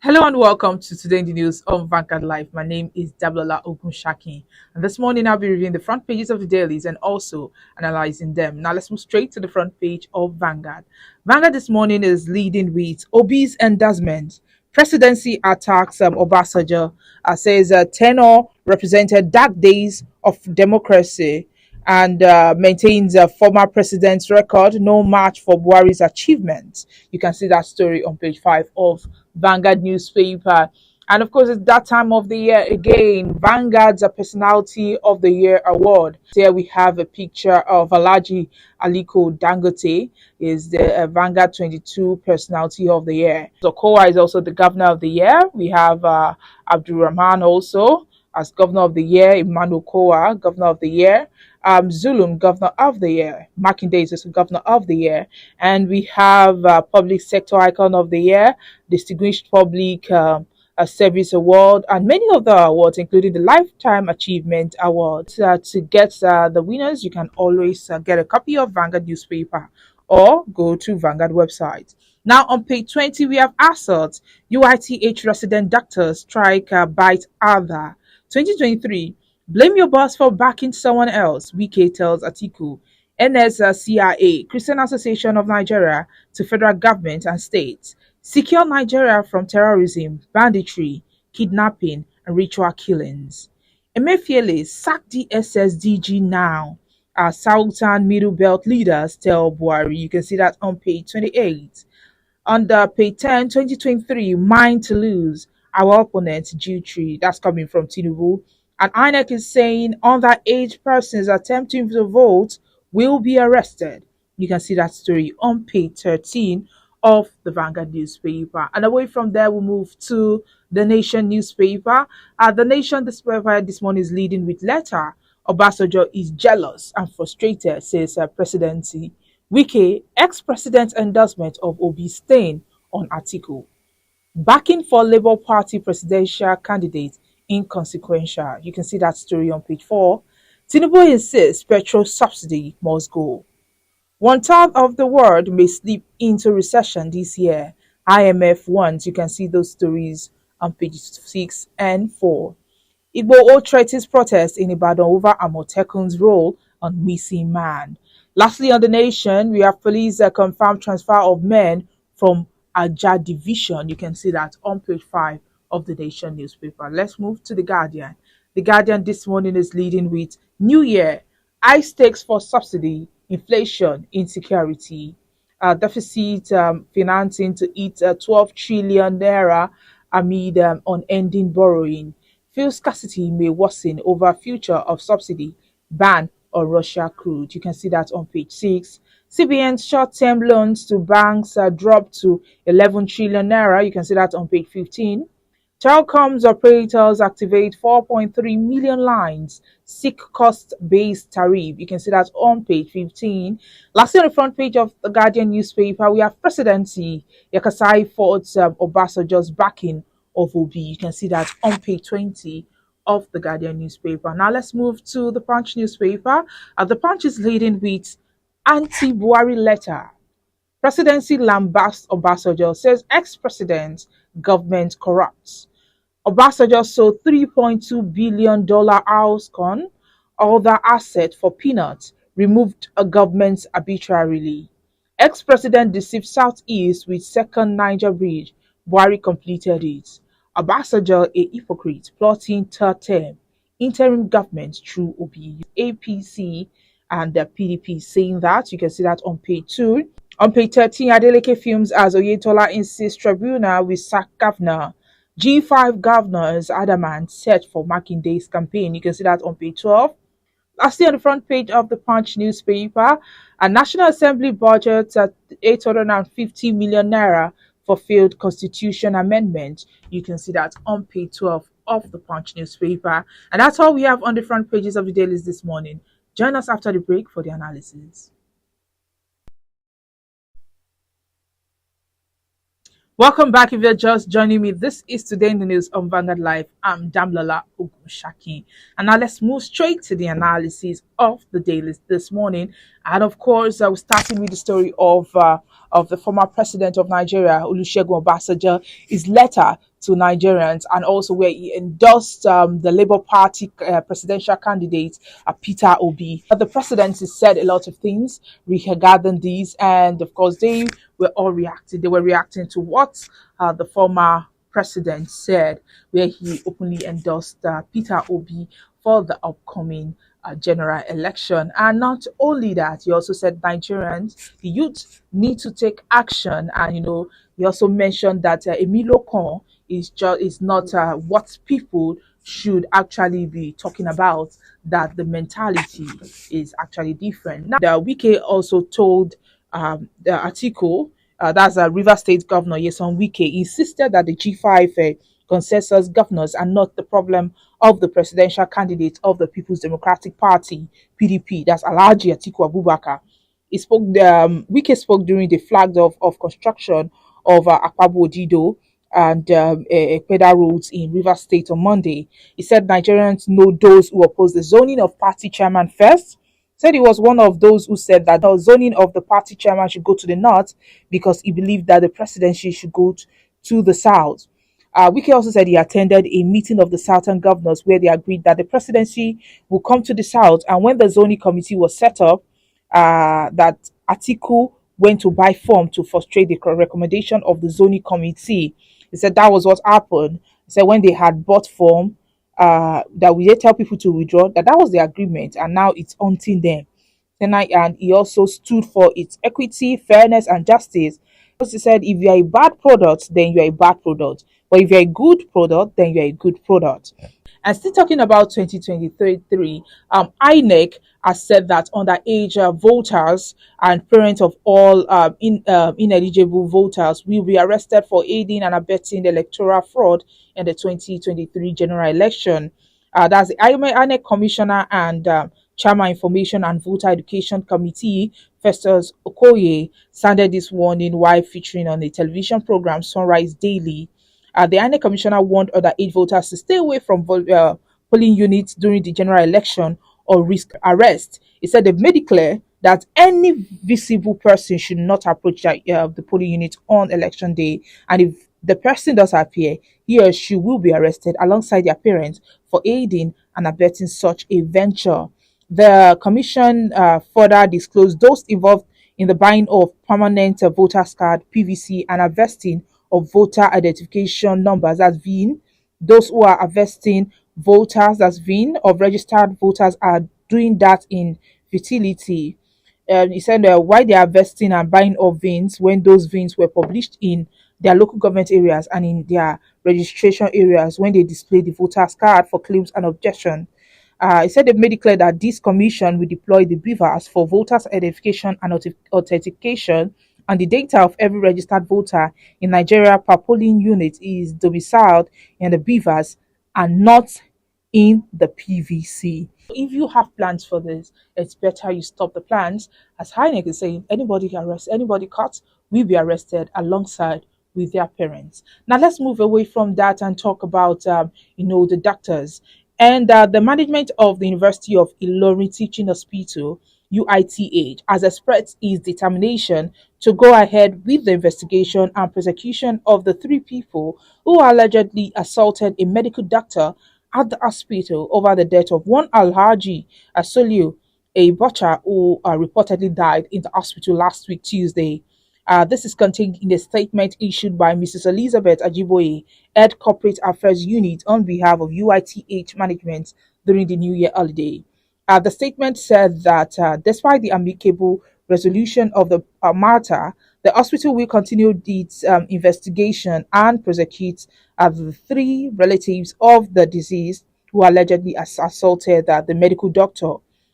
Hello and welcome to Today in the News on Vanguard Live. My name is Dablola Ogunshaki, and this morning I'll be reviewing the front pages of the dailies and also analyzing them. Now let's move straight to the front page of Vanguard. Vanguard this morning is leading with OBI'S endorsement. Presidency attacks Obasanjo, says tenor represented dark days of democracy and maintains a former president's record, no match for Buhari's achievements. You can see that story on page 5 of Vanguard newspaper. And of course, it's that time of the year again. Vanguard's a Personality of the Year award. Here we have a picture of Alhaji Aliko Dangote, is the Vanguard 22 Personality of the Year. So Kowa is also the Governor of the Year. We have Abdul Rahman also as Governor of the Year, Emmanuel Kowa, Governor of the Year. Zulum, Governor of the Year. Makinde is also Governor of the Year. And we have Public Sector Icon of the Year, Distinguished Public Service Award, and many other awards, including the Lifetime Achievement Award. To get the winners, you can always get a copy of Vanguard newspaper or go to Vanguard website. Now on page 20, we have assault. UITH resident doctors strike bite other. 2023. Blame your boss for backing someone else, Wike tells Atiku. NSCIA, Christian Association of Nigeria, to federal government and states. Secure Nigeria from terrorism, banditry, kidnapping, and ritual killings. Emefiele, sack DSS DG now. Our Southern Middle Belt leaders tell Buhari. You can see that on page 28. Under page 10, 2023, mind to lose. Our opponent, G3, that's coming from Tinubu. And INEC is saying underage persons attempting to vote will be arrested. You can see that story on page 13 of the Vanguard newspaper. And away from there, we'll move to the Nation newspaper. The Nation newspaper this morning is leading with letter. Obasanjo is jealous and frustrated, says Presidency. Wike, ex-president endorsement of Obi's stain on Atiku. Backing for Labour Party presidential candidate inconsequential. You can see that story on page 4. Tinubu insists petrol subsidy must go. 1/3 of the world may slip into recession this year. IMF warns. You can see those stories on pages 6 and 4. Igbo threatens protest in Ibadan over Amotekun's role on missing man. Lastly, on the Nation, we have police confirmed transfer of men from Aja division. You can see that on page 5 of the Nation newspaper. Let's move to the Guardian. The Guardian this morning is leading with New Year, high stakes for subsidy, inflation, insecurity, deficit financing to eat 12 trillion naira amid unending borrowing. Fuel scarcity may worsen over future of subsidy, ban on Russia crude. You can see that on page 6. CBN's short-term loans to banks dropped to 11 trillion naira. You can see that on page 15. Telecoms operators activate 4.3 million lines, seek cost-based tariff. You can see that on page 15. Lastly, on the front page of the Guardian newspaper, we have Presidency. Yakasai faults Obasanjo's backing of Obi. You can see that on page 20 of the Guardian newspaper. Now let's move to the Punch newspaper. The Punch is leading with anti-Buhari letter. Presidency lambasts Obasanjo, says ex-president government corrupts. Obasanjo sold $3.2 billion house con, other asset for peanuts, removed a government arbitrarily. Ex-president deceived Southeast with second Niger bridge. Buhari completed it. Obasanjo a hypocrite, plotting third term. Interim government through OB, APC and the PDP saying that. You can see that on page 2. On page 13, Adeleke films as Oyetola insists tribunal with sack governor. G5 governors adamant set for Makinde's campaign. You can see that on page 12. Lastly, on the front page of the Punch newspaper, a National Assembly budget at 850 million naira for failed constitution amendment. You can see that on page 12 of the Punch newspaper. And that's all we have on the front pages of the dailies this morning. Join us after the break for the analysis. Welcome back. If you're just joining me, this is Today in the News on Vanguard Live. I'm Damlola Ogunshaki. And now let's move straight to the analysis of the dailies this morning. And of course, we're starting with the story of the former president of Nigeria, Olusegun Obasanjo, his letter to Nigerians, and also where he endorsed the Labour Party presidential candidate, Peter Obi. But the presidency said a lot of things regarding these, and of course, they were all reacting. They were reacting to what the former president said, where he openly endorsed Peter Obi for the upcoming general election. And not only that, he also said Nigerians, the youth, need to take action. And he also mentioned that Emilio Con is not what people should actually be talking about, that the mentality is actually different. Now, the Wike also told the Atiku, that's a River State Governor, Yeson Wike, insisted that the G5 consensus governors are not the problem of the presidential candidate of the People's Democratic Party, PDP, that's Alhaji Atiku Abubakar. Wike spoke during the flags of construction of Akpabo Odido and Ekpeda roads in River State on Monday. He said Nigerians know those who oppose the zoning of party chairman first. Said he was one of those who said that the zoning of the party chairman should go to the north because he believed that the presidency should go to the south. Wike also said he attended a meeting of the southern governors where they agreed that the presidency will come to the south, and when the zoning committee was set up, that Atiku went to buy form to frustrate the recommendation of the zoning committee. He said that was what happened. He said when they had bought form, that we did tell people to withdraw, that was the agreement, and now it's haunting them. And he also stood for its equity, fairness, and justice. He said, if you're a bad product, then you're a bad product. But if you're a good product, then you're a good product. And still talking about 2023, INEC has said that underage voters and parents of all ineligible voters will be arrested for aiding and abetting the electoral fraud in the 2023 general election. That's the INEC Commissioner and Chairman Information and Voter Education Committee, Festus Okoye, sounded this warning while featuring on the television program Sunrise Daily. The INEC Commissioner warned underage voters to stay away from polling units during the general election or risk arrest. He said they've made it clear that any visible person should not approach the polling unit on election day, and if the person does appear, he or she will be arrested alongside their parents for aiding and abetting such a venture. The commission further disclosed those involved in the buying of permanent voters card (PVC) and harvesting of voter identification numbers, that's VIN. Those who are harvesting voters, that's VIN, of registered voters are doing that in futility. He said why they are harvesting and buying of VINs when those VINs were published in their local government areas and in their registration areas when they display the voters card for claims and objection. He said they've made it clear that this commission will deploy the beavers for voters identification and authentication, and the data of every registered voter in Nigeria per polling unit is domiciled in the beavers and not in the PVC. If you have plans for this, it's better you stop the plans. As INEC is saying, anybody arrested, anybody caught will be arrested alongside with their parents. Now let's move away from that and talk about the doctors. And the management of the University of Ilorin Teaching Hospital, UITH, has expressed its determination to go ahead with the investigation and prosecution of the three people who allegedly assaulted a medical doctor at the hospital over the death of one Alhaji Asoliu, a butcher who reportedly died in the hospital last week, Tuesday. This is contained in a statement issued by Mrs. Elizabeth Ajiboye, Head Corporate Affairs Unit, on behalf of UITH management during the New Year holiday. The statement said that despite the amicable resolution of the matter, the hospital will continue its investigation and prosecute the three relatives of the deceased who allegedly assaulted the medical doctor.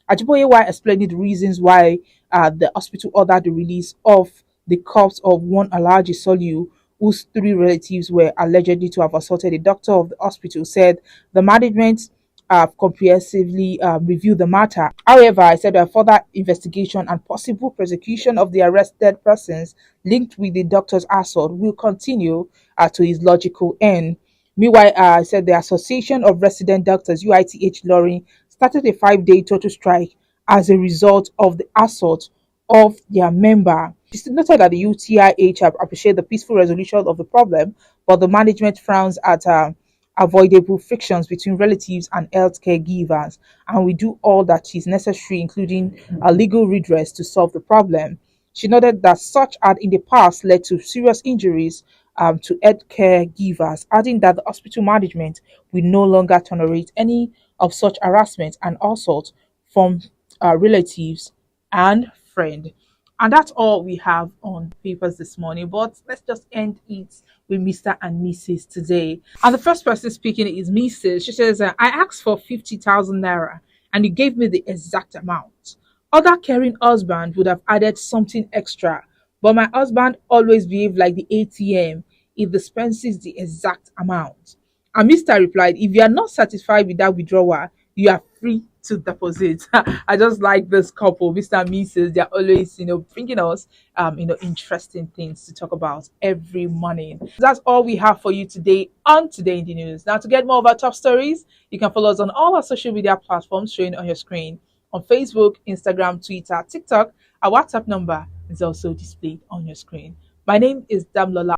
Ajiboye, while explaining the reasons why the hospital ordered the release of the corpse of one Alhaji Soliu, whose three relatives were allegedly to have assaulted the doctor of the hospital, said the management have comprehensively reviewed the matter. However, I said a further investigation and possible prosecution of the arrested persons linked with the doctor's assault will continue to its logical end. Meanwhile, I said the Association of Resident Doctors, UITH Loring, started a 5-day total strike as a result of the assault of their member. She noted that the UTIH appreciate the peaceful resolution of the problem, but the management frowns at avoidable frictions between relatives and healthcare givers, and we do all that is necessary, including a legal redress, to solve the problem. She noted that such had in the past led to serious injuries to healthcare givers, adding that the hospital management will no longer tolerate any of such harassment and assault from relatives and friends. And that's all we have on papers this morning. But let's just end it with Mr. and Mrs. today. And the first person speaking is Mrs. She says, I asked for 50,000 naira and you gave me the exact amount. Other caring husband would have added something extra, but my husband always behaved like the ATM. It dispenses the exact amount. And Mr. replied, if you are not satisfied with that withdrawal, you are free to deposit. I just like this couple, Mr. and Mrs. They're always, bringing us, interesting things to talk about every morning. That's all we have for you today on Today in the News. Now, to get more of our top stories, you can follow us on all our social media platforms showing on your screen. On Facebook, Instagram, Twitter, TikTok, our WhatsApp number is also displayed on your screen. My name is Damlola